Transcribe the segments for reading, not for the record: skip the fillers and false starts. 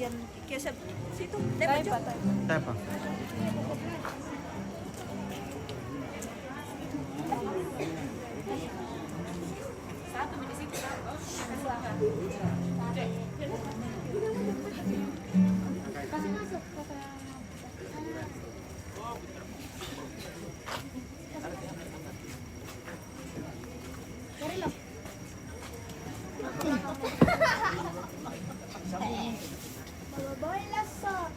bagian geser situ. Taipa. Taipa. Kasih masuk kata. Cari loh. Kalau boy lasot.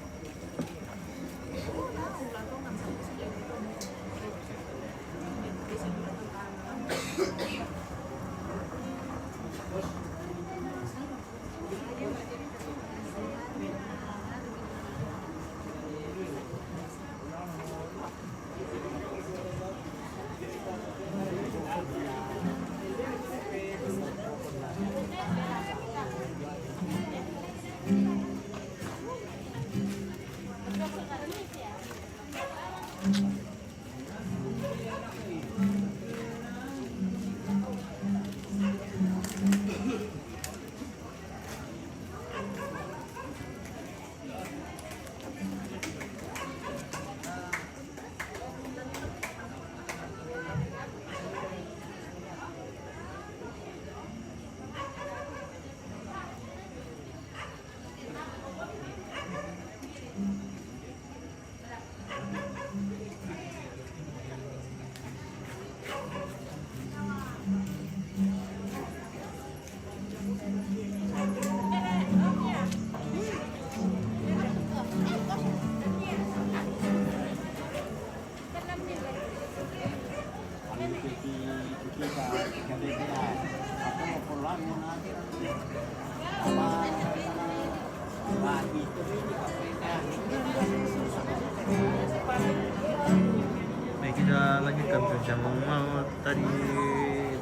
Baik, kita lanjutkan perjalanan. Tadi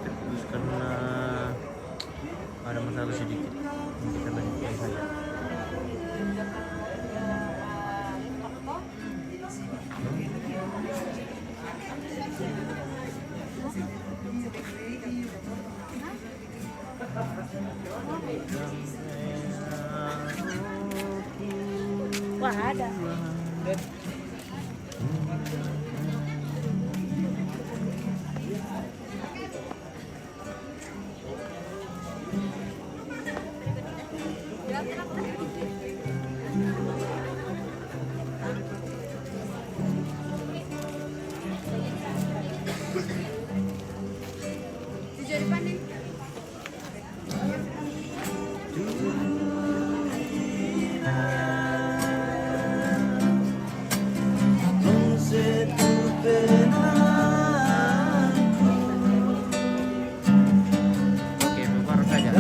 terputus karena ada masalah sedikit. Kita lanjutkan saja. Wah, ada. Tujuh depan nih. Oke, baru saja.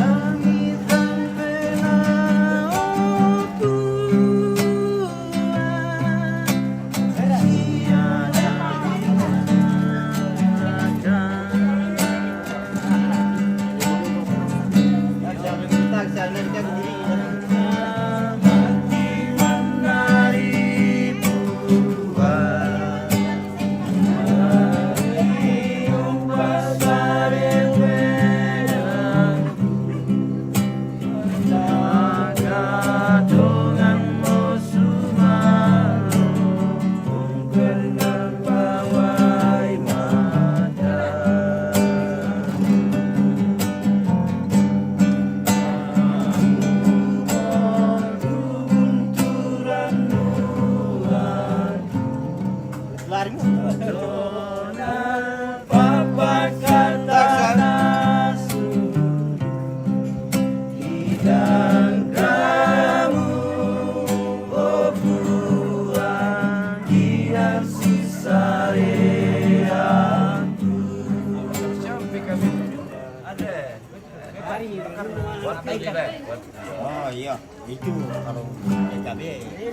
Oh iya, itu kalau PKB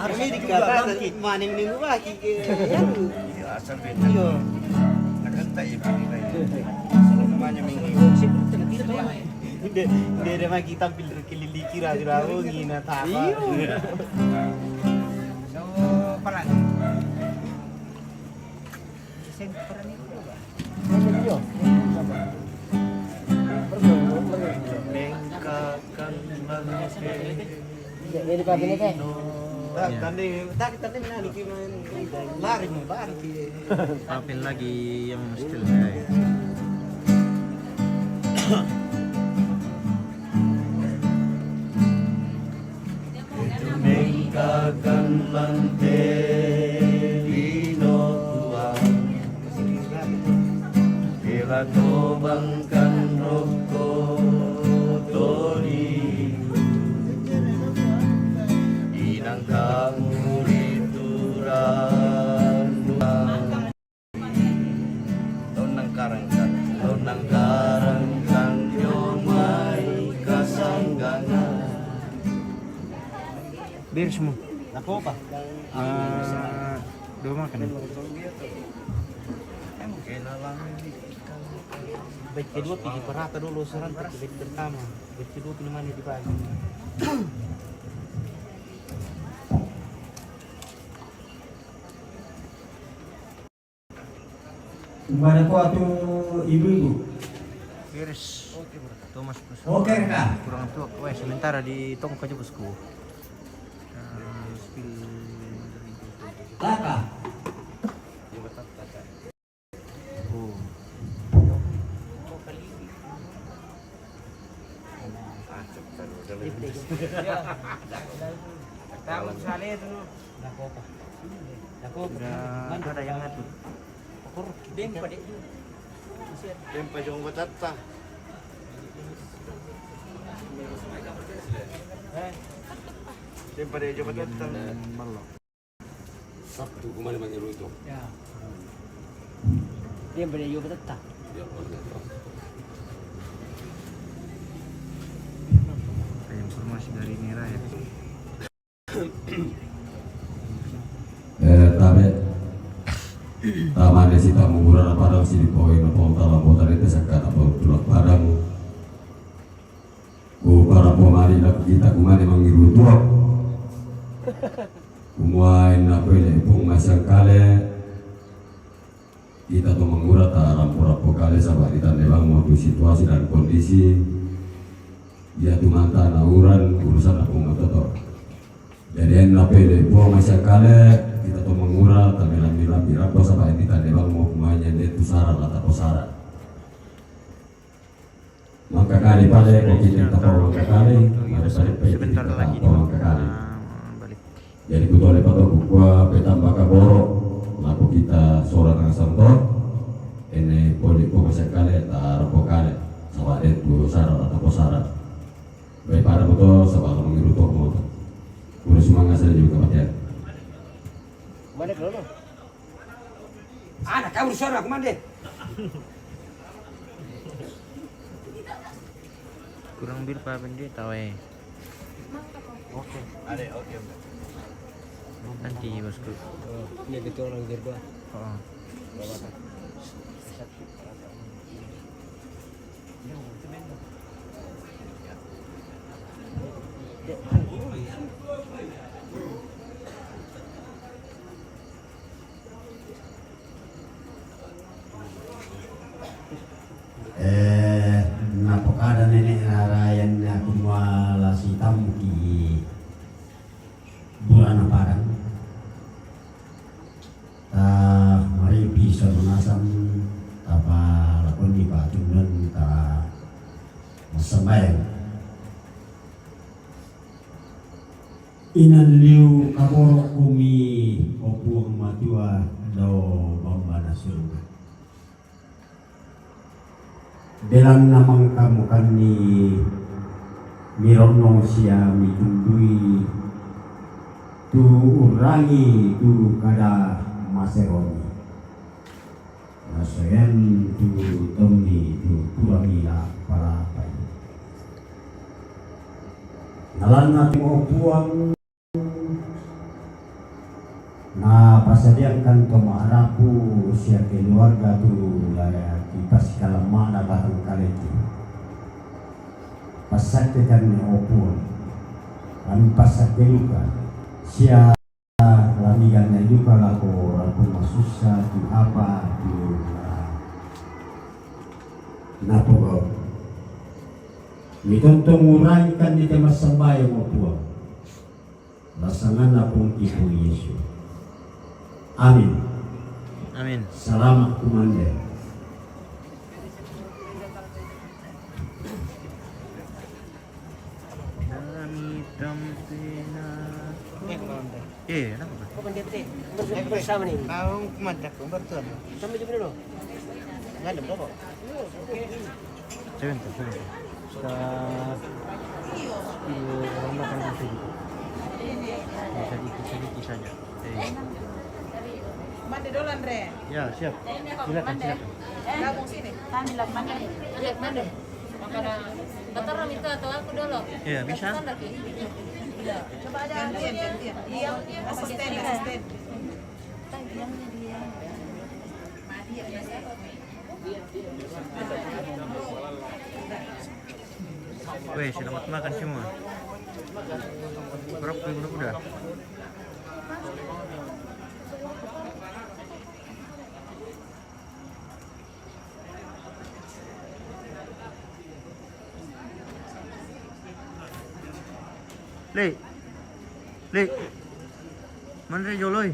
harusnya dikatakan maning ning lagi Iya, asal beda. Iya. Nakanta ya pinila ya. Namanya minggu. Hindi naman kita tampil kililiki raw ngina tama. So, parang Lengkakan bangke Jadi pagi ini kayak. Iya. Tadi nani kiman lari mo bari. Papin lagi yang still ya. Nengkakan lante dino tuang Kila tobangkan roko tori Inang kamu rituran Tonang karangkan yomai kasanggangan Bir semua. Nako pa. Dua makan. Baik kedua pergi perata dulu serentak baik pertama. Baik kedua penemani di pagi. Gimana kok atuh ibu-ibu? Beres. Thomas bos. Oke kak. Kurang tua. Wah sementara di tongkol aja bosku. Laka. Oh. Tahu sekali itu. Nako pa. Nako Udah ada yang ngatur. Dem pa di. Tempa jong batata. Tempa de jong batata. Balok. Sabtu kemana manggil itu? Ya. Dem pa di yo patata. Ya, Informasi dari Nira ya. Tabe. Taman desi tamu gurana padang sini poin atau talam botar itu sekat atau tulak padang. Ku para pemari nak kita kumane mangiru tua. Kumuain na pele pung masang kale. Kita tuh mengurat rampur-rampur kali sahabat kita memang mau situasi dan kondisi dia tuh mantan auran urusan aku nggak tahu. Jadi enak pede po masih kali kita tuh mengurat tapi lambi rapo sahabat kita memang mau kumanya dia tuh saran atau saran. Maka kali pada kok kita tahu maka kali harus ada Sebentar lagi maka kali. balik. Jadi kutu oleh patok gua petambah kaboro laku kita seorang santo ini poli po sekali taruh kali sama itu syarat atau syarat baik pada motor sama mengiru tok motor urus semangat saya juga kematian Mana kalau? Anak kamu suara kemana deh? Kurang bir Pak Bendi tahu ya. Oke. Ada oke. Nanti bosku. Ini betul orang gerba. Oh. Napokada nenek narayan na kumala si tamuki bulan padang mari bisa menasam apa lakon di patunan ta masambayan inan liu kaboro kumi opuang matua do bambana surga Belang namang kamu kan ni mironong siya mitundui tu urangi tu kada maseroni nasoyan tu tomni tu kurangi la para pai nalan nating opuang na pasadiakan tomarapu siya keluarga tu laya pas kalamana batang kaleti pasakkan opun kami pasakkan juga sia lamigannya juga laku masusah di apa di napo mitontong urangkan di temas sambayo opun Laksanakan pun Ibu Yesus. Amin. Amin. Salam Komandan. Kami tampina. Kenapa? Kau pendete. Bersama nih. Mau kumandak bertuan. Sampai jam dulu. Enggak ada berapa? Sebentar. Sudah 10 orang makan sedikit. Sedikit saja. Mandi dulu Andre. Ya, siap. Silakan. Gabung sini. Kami lah mandi. Mandi. Makanya betul itu atau aku dulu. Ya, bisa. Coba ada gantian. Iya, asisten. Weh, selamat makan semua. Berapa udah? Le. Mana joloi?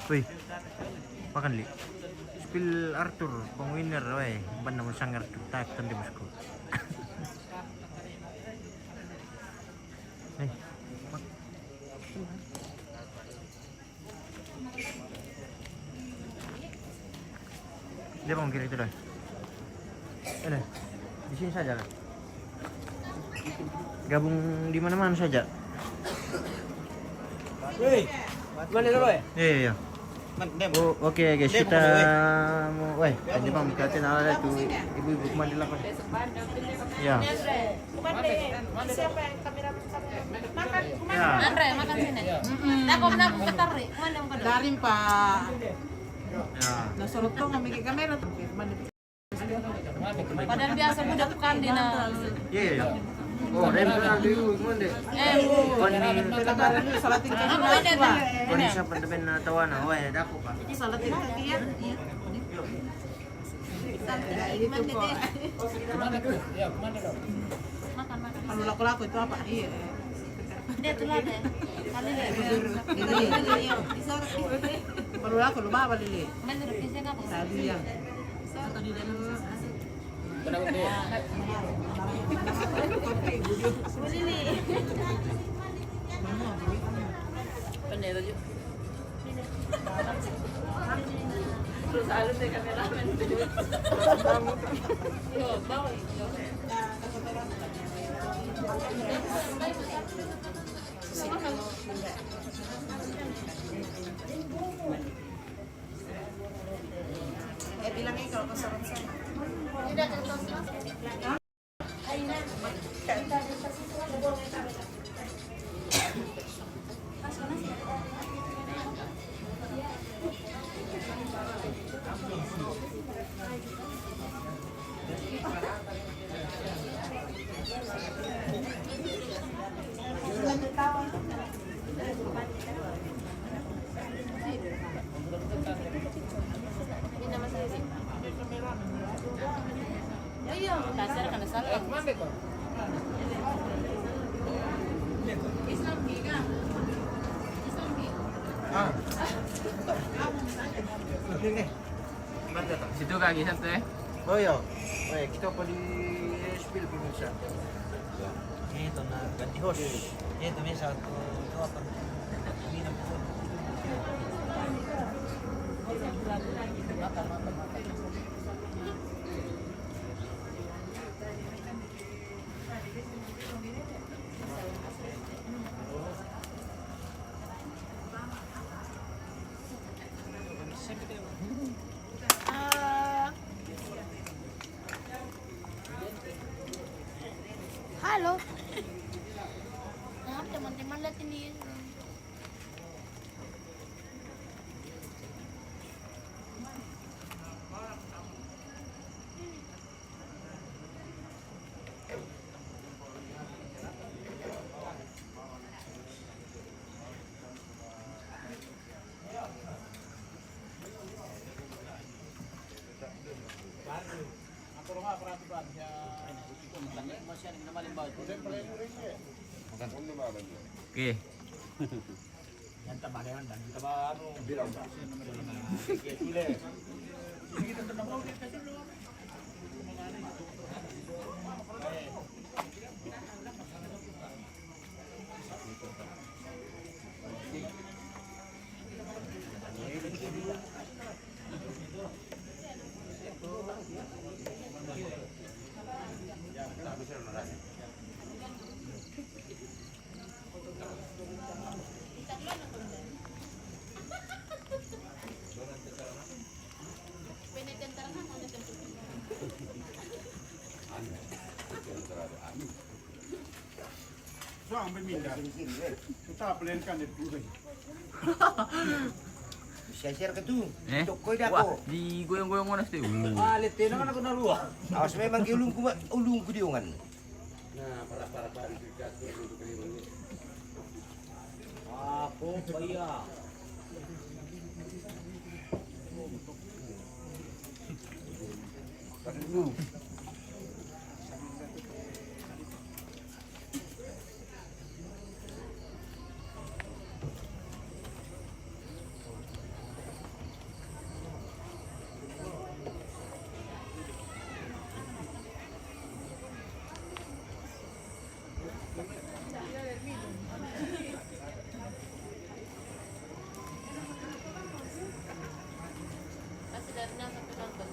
Wih, makan li. Spill Arthur, pang winner, weh. Ban naman sang Arthur, tak tanda bosku. Hey, dia mau kiri itu dah. Ini, di sini saja kan. Gabung di mana-mana saja. Woi, mana dulu ya? Iya. Oh, oke guys, kita mau, weh, ini bang dikatin ada tuh ibu-ibu mandi lah. Ya. Siapa yang kamera? Makan. Ya. Andre, makan sini. Aku ketari. Mana yang kedua? Darin Pak. Ya. Nasurut ko ngambil kamera. Padahal biasa budak kan di na. Iya. Oh, rem pernah dulu gimana deh? Salatin ka Ako ini ada. Koni siya pandamin na tawana, weh, dako pa. salatin ka iya. Makan. Kalau laku-laku itu apa? Iya. Dia tuh lah deh. Kali deh. Kalau laku lu bawa lili. Mana rupisnya kamu? Tadi yang. Terus alus deh kameramen. Yo, bawa. Bilangin kalau kesana-sana. Iya, dasar kan salah. Situ kaki satu ya. Oh iya. Weh, kita apa di spill pemirsa. Itu na ganti host. Itu misal itu apa? Minum. Halo. Maaf teman-teman, lihat ini. Oke. Yang tabahan dan kita baru bilang. So, ang pemindah. Kita pelenkan itu. Share ke tu. Eh? Tokoi dah Wah, ko. digoyong-goyong mana sih? Ah, letih nak aku naruh. Awas memang ulung ku diongan. Nah, para untuk ini. Apa bayar? Kasi dati nasa pinagdag.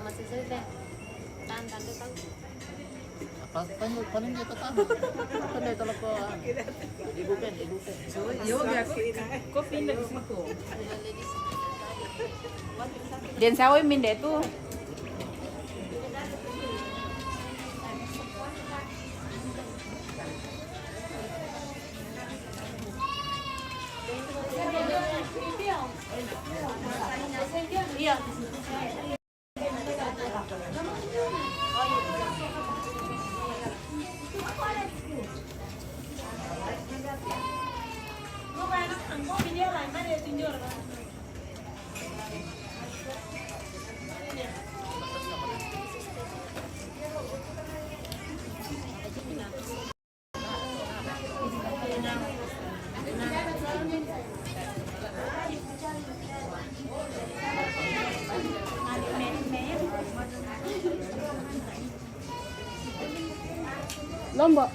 Masih sulit. Tahan dulu. Paano kita tahu? Pandai kalau ko ibukan. So, yo biar kopi na situ. Dan sawi min deh tuh. Iya. Lombok.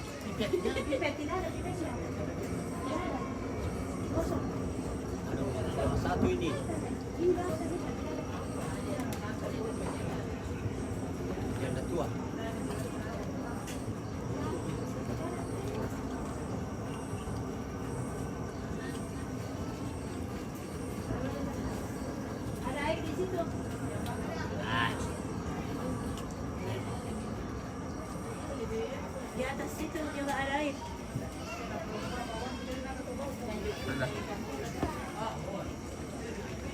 Satu ini. Yang dah tua. Ada air di situ. Di atas situ juga ada air.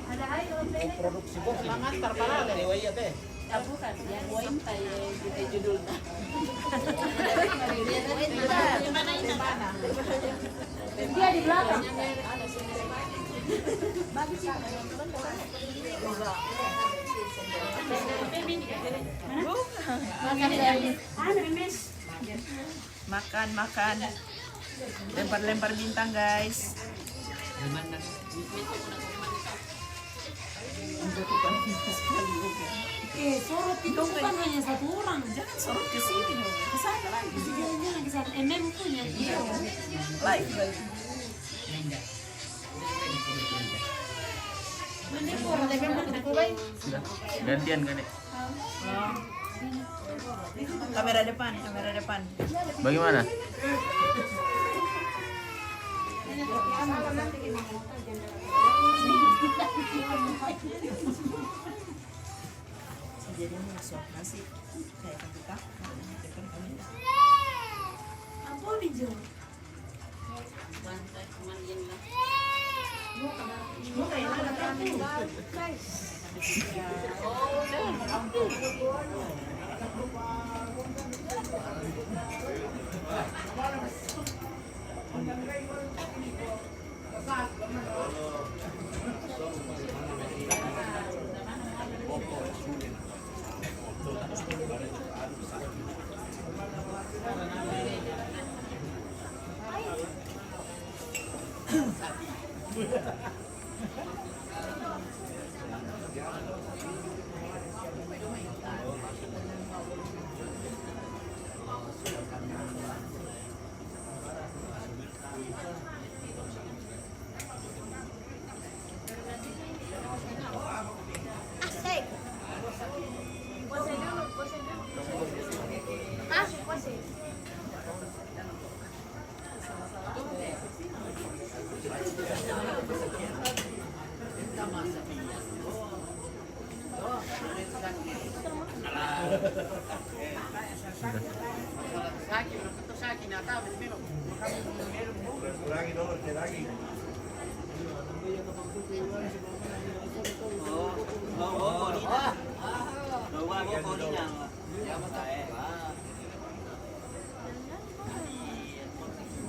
Ada air Produksi box ini. Mangantar para Dewa iya teh. Ya bukan, yang sampai kita judulnya. Gimana ini? Dia di belakang. Makan. Lempar bintang, guys. Sorot itu bukan hanya satu orang. Jangan sorot ke sini dong. Ke sana lagi. Jangan ke sana. punya. Iya. Live. Gantian kan ya? Kamera depan. Bagaimana? Jadi masuk nasi kayak kita. Apa video?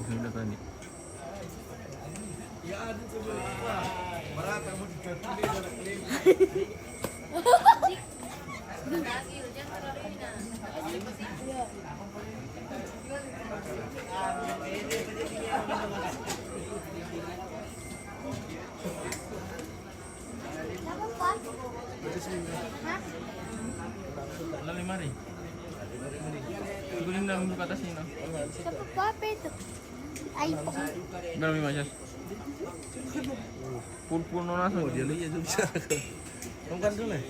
Sudah tadi. Lalu 5 hari. Siguro lang buka atas ini. Apa itu? iPhone. Berapa Mas? Pul nona semua. Dia lihat juga. Tongkan dulu nih.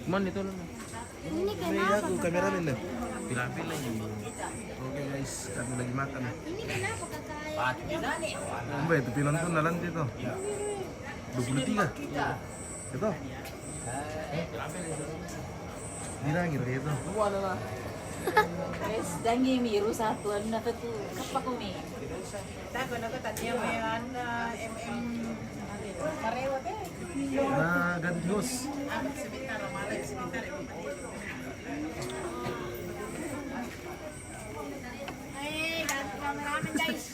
Man itu loh. Ini Ini kenapa? aku kameramen deh. Pilih-pilih ini. Oke guys, kami lagi makan. Ini kenapa kakak? Mbak itu penonton nanti tuh. 23. Itu. Nilangin itu. Guys, dangi miru satu na tu kapak ko mi. Nah, ganti host. Hey, ganti kameramen guys.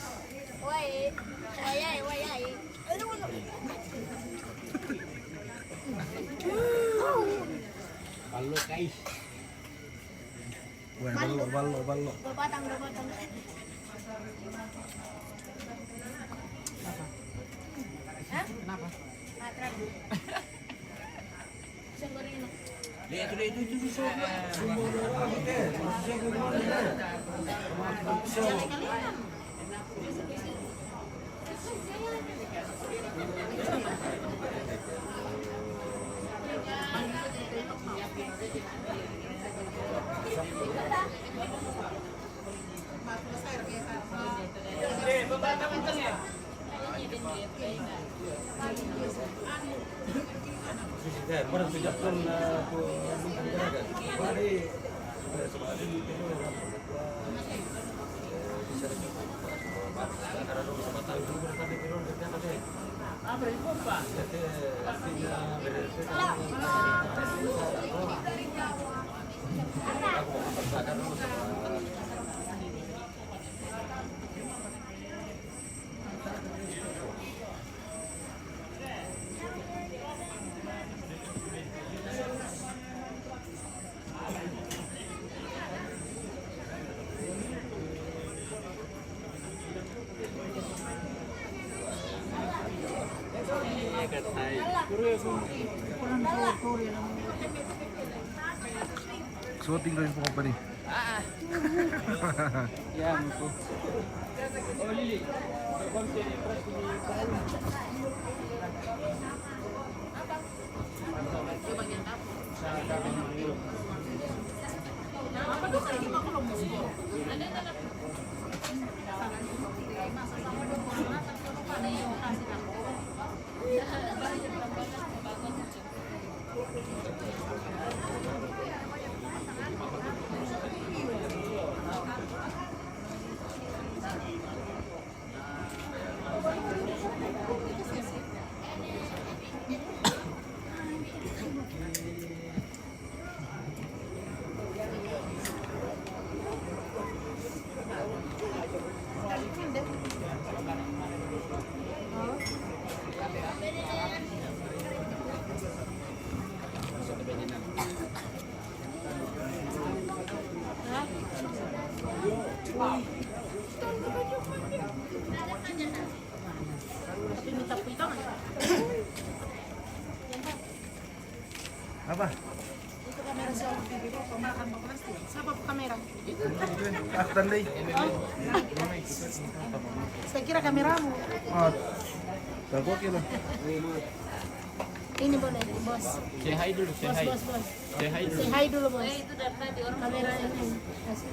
Woi, woi. Halo guys. Wah, balok. Dua batang. Hah? Kenapa? Matran. Sunggurin. Shooting rin po company. Ya, musuh. Tapi minta pitang. Apa? Itu kamera siapa? Pemakan plastik. Siapa kamera? Itu. Aku tandai. Saya kira kameramu. Oh. Tak oke lah. Ini boleh, bos. Say hi dulu, say hi. Bos. Say hi dulu. Say hi dulu, bos. Itu dari tadi orang Kamera ini. Kasih.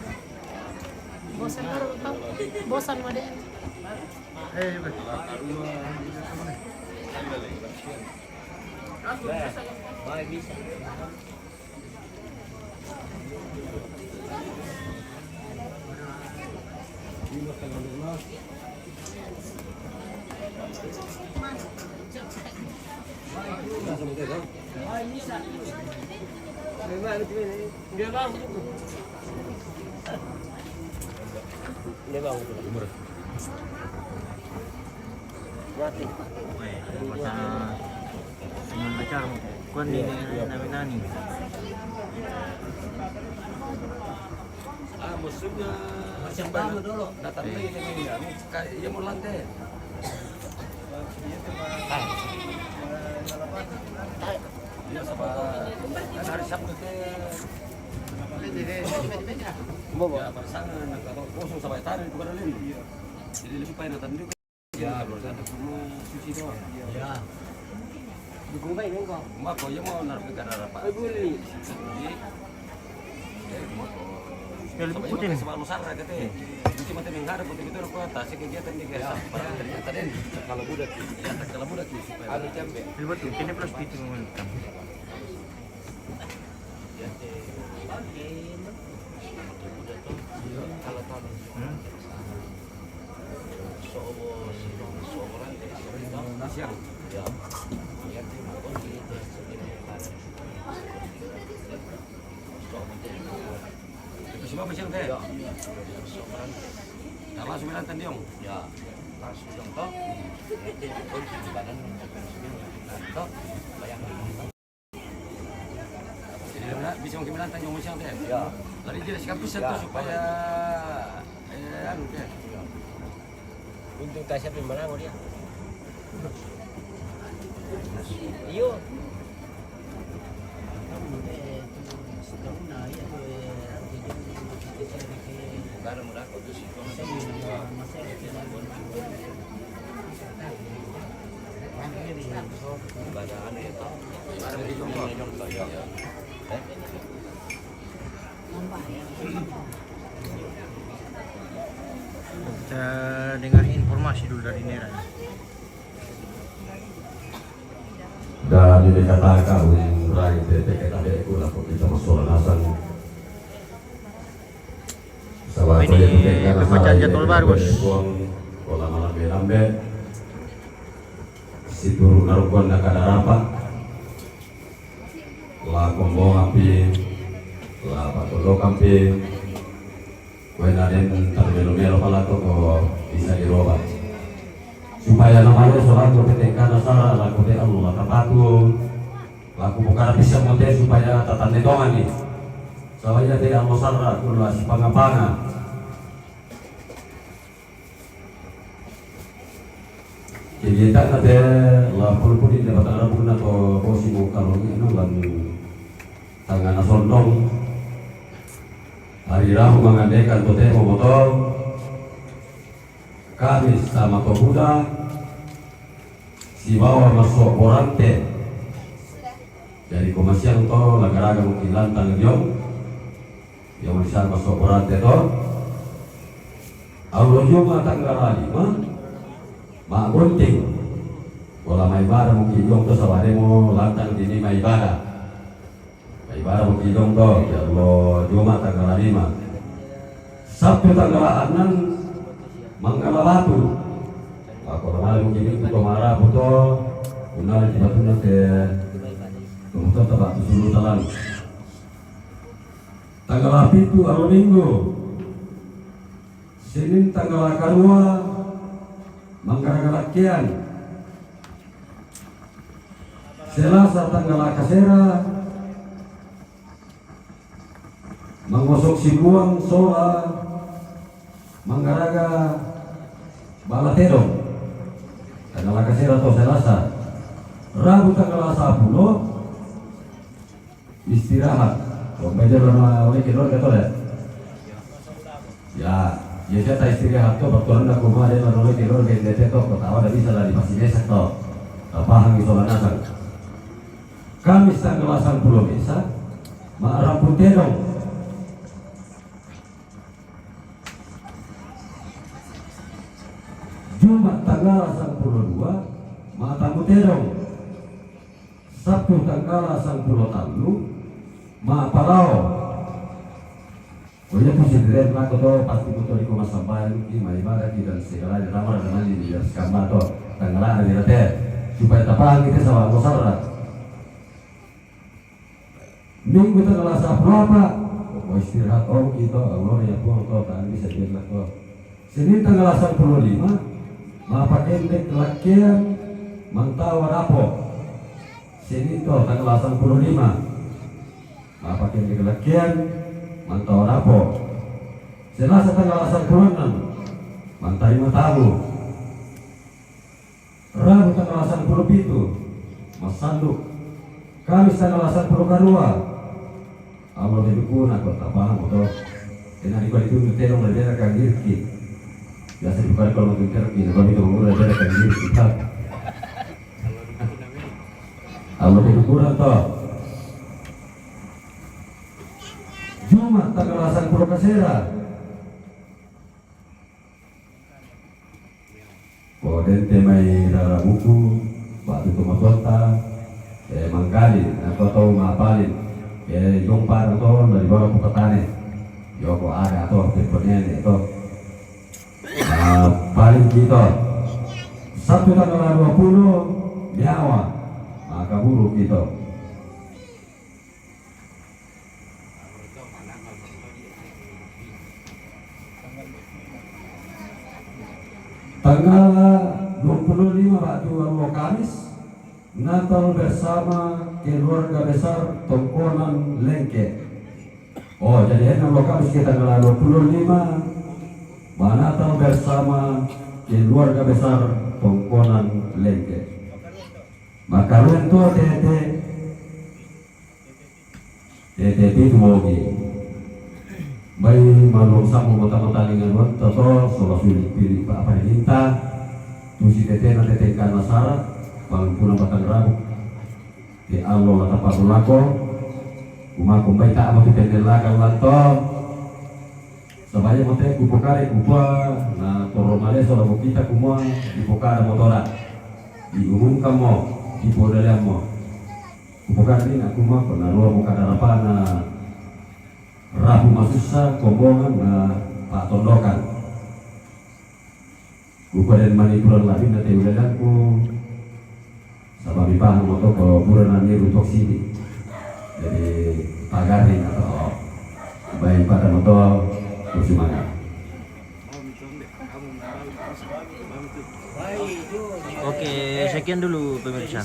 Bosan baru tahu. Bosan model. Juga. Acara kuan ni nani. Maksudnya macam mana dulu? Datang lagi ya mau lantai. Ya sama hari Sabtu bawa pasangan atau kosong sampai tadi bukan lain. Jadi lebih payah datang juga. Ya, baru ada cuma suci doang. Ya. Dukung baik kan kau? Mak kau yang mau naruh ke darah apa? Boleh. Putin. Sama Nusantara katanya. Mesti mati menghadap betul-betul aku atas kegiatan di Gaza. Ternyata den kalau budak ya kalau budak supaya ada jambe. Betul, kini plus itu mengatakan. Kalau tahun siang ya. Siapa siang teh? Kalau 9 tandiong. Ya. Langsung dong toh. Jadi enggak bisa mungkin tandiong siang teh. Ya. Tadi dia sikap bisa tuh supaya anu teh. Untuk kasih di mana dia? Iyo. Kita dengar informasi dulu dari Nera. Dan ini dikatakan Rai TTK TDQ lah kita masuk nasan. Ini pembacaan jadwal baru, Bos. Pola malam belambe. Si turun narukon nak ada rapat. La kombong api. La patolo kampi. Wenaden termelo-melo pala to ko bisa diroba. Supaya namanya sholat ketika nasara laku de Allah kapatu laku bukan bisa mote supaya tatane dongan ni. Soalnya de Allah sarra kulo asipanga-panga. Jadi tak ada lapor pun di dapat ada pun atau posisi kalau ini lan tangan sondong hari Rabu mengadakan tote motor Kamis sama pemuda si bawa masuk orante dari komasian to lagaraga mungkin lantang jong yang bisa masuk orante to Allah juga tanggal 5 mak gunting wala may ibadah mungkin jong to sa mo lantang dini may ibadah mungkin jong to ya Allah Jumat tanggal 5 Sabtu tanggal 6 Manggala batu ako naman mungkin itu marah puto unal di batu nake kemudian tabak suruh talang tanggal 7 hari Minggu Senin tanggal 2 Manggaragalakian Selasa tanggal kasera Mangosok sibuang sola Garaga Balatero tanggal kasih atau Selasa. Rabu tanggal 10 istirahat. Pembelajar oleh kedor ketole. Ya, saya istirahat tuh berturun ke rumah dia oleh kedor ke to kota ada bisa lah di Pasidesak to. Pahang itu lanasan. Kamis tanggal 10 bisa. Marampun terong. Jumat tanggal 12 Matamu terong. Sabtu tanggal 10 tanglu Maapalao. Pokoknya presiden lah koto pasti koto di koma sampai di Maibara dan segala ramar dengan di kamar to tanggal ada di rete supaya tapang kita sama masyarakat. Minggu tanggal 10 apa? Mau istirahat kita Allah ya puang to kan bisa jelas to. Senin tanggal 15 mapakendek lakian mantawar apo. Senin to tanggal 15 mapakendek lakian mantawar apo. Selasa tanggal 16 mantai matamu. Rabu tanggal 17 masanduk. Kamis tanggal 10 karua. Allah didukun aku tak paham atau dengan ikut itu terong dari kan diri. Biasa bukan kalau mau terki, kalau itu mengurus dari kan diri kita. Allah didukun atau Jumat tanggal 10 kasera. Kemudian temai dalam buku batu tomatonta mangkali atau tahu ngapalin yung parang to dari bawah petani yoko ada to tipenya itu paling gitu Sabtu tanggal 20 nyawa maka buruk gitu. Tanggal 25 waktu Kamis Natal bersama keluarga besar Tongkonan Lengke. Oh, jadi nama Kamis kita tanggal 25 Natal bersama keluarga besar Tongkonan Lengke. Maka untuk tete itu mogi. Bayi malu sama mata-mata dengan waktu soal pilih apa yang minta. Tusi tete nanti tekan masalah. Walaupun batang rabu di Allah lah tapak berlaku umakum baik tak mau dipendela kalanto sebaya mote kupukari kupa na toromale soal kita kumua dipukar motora diumumkan mo dipodalem mo kupukari ini aku mau na luar muka darapan na rabu masusa kombongan na pak tondokan kupaden manipulan lain na teulelanku sama bipang moto ke bulan ini untuk sini jadi pagarin atau baik pada moto bersemangat. Oke, sekian dulu pemirsa.